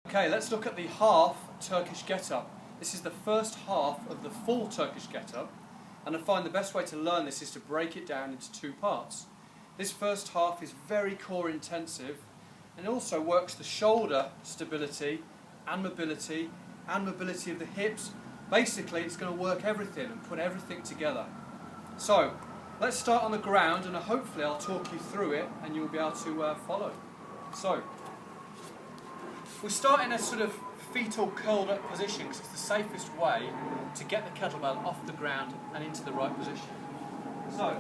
Okay, let's look at the half Turkish Get Up. This is the first half of the full Turkish Get Up, and I find the best way to learn this is to break it down into two parts. This first half is very core intensive, and it also works the shoulder stability and mobility of the hips. Basically, it's going to work everything and put everything together. So, let's start on the ground, and hopefully I'll talk you through it and you'll be able to follow. So, we start in a sort of fetal curled up position because it's the safest way to get the kettlebell off the ground and into the right position. So,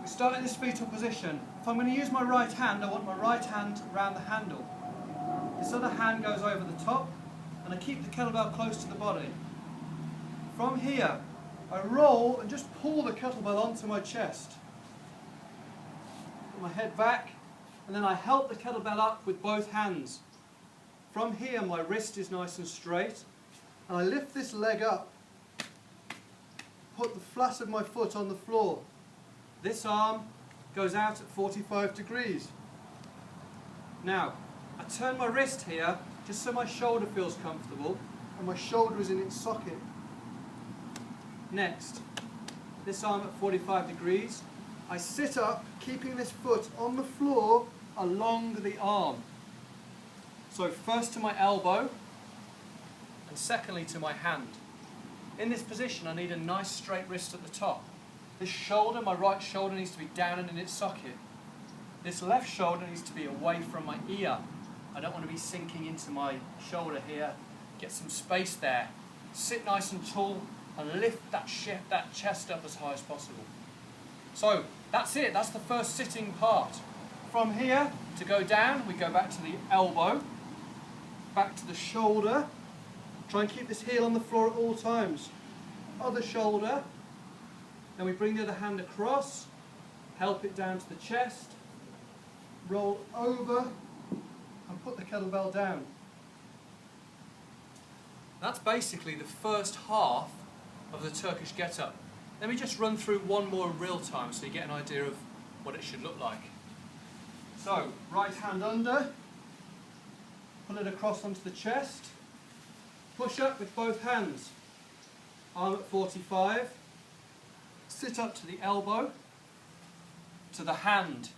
we start in this fetal position. If I'm going to use my right hand, I want my right hand around the handle. This other hand goes over the top, and I keep the kettlebell close to the body. From here, I roll and just pull the kettlebell onto my chest. Put my head back, and then I help the kettlebell up with both hands. From here, my wrist is nice and straight, and I lift this leg up, put the flat of my foot on the floor. This arm goes out at 45 degrees. Now, I turn my wrist here just so my shoulder feels comfortable and my shoulder is in its socket. Next, this arm at 45 degrees. I sit up, keeping this foot on the floor along the arm. So first to my elbow, and secondly to my hand. In this position, I need a nice straight wrist at the top. This shoulder, my right shoulder, needs to be down and in its socket. This left shoulder needs to be away from my ear. I don't want to be sinking into my shoulder here. Get some space there. Sit nice and tall and lift that chest up as high as possible. So that's it, that's the first sitting part. From here, to go down, we go back to the elbow, back to the shoulder. Try and keep this heel on the floor at all times. Other shoulder. Then we bring the other hand across, help it down to the chest, roll over, and put the kettlebell down. That's basically the first half of the Turkish Get Up. Let me just run through one more in real time so you get an idea of what it should look like. So, right hand under, pull it across onto the chest, push up with both hands, arm at 45, sit up to the elbow, to the hand.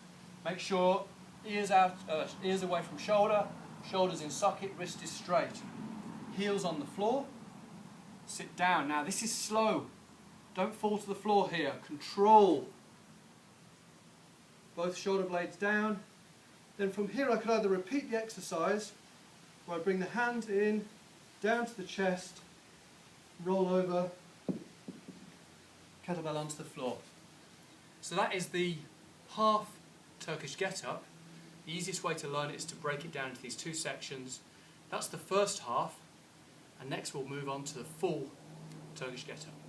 Make sure ears away from shoulder, shoulders in socket, wrist is straight. Heels on the floor, sit down. Now this is slow. Don't fall to the floor here. Control. Both shoulder blades down. Then from here I could either repeat the exercise where I bring the hand in, down to the chest, roll over, kettlebell onto the floor. So that is the half Turkish Get Up. The easiest way to learn it is to break it down into these two sections. That's the first half, and next we'll move on to the full Turkish Get Up.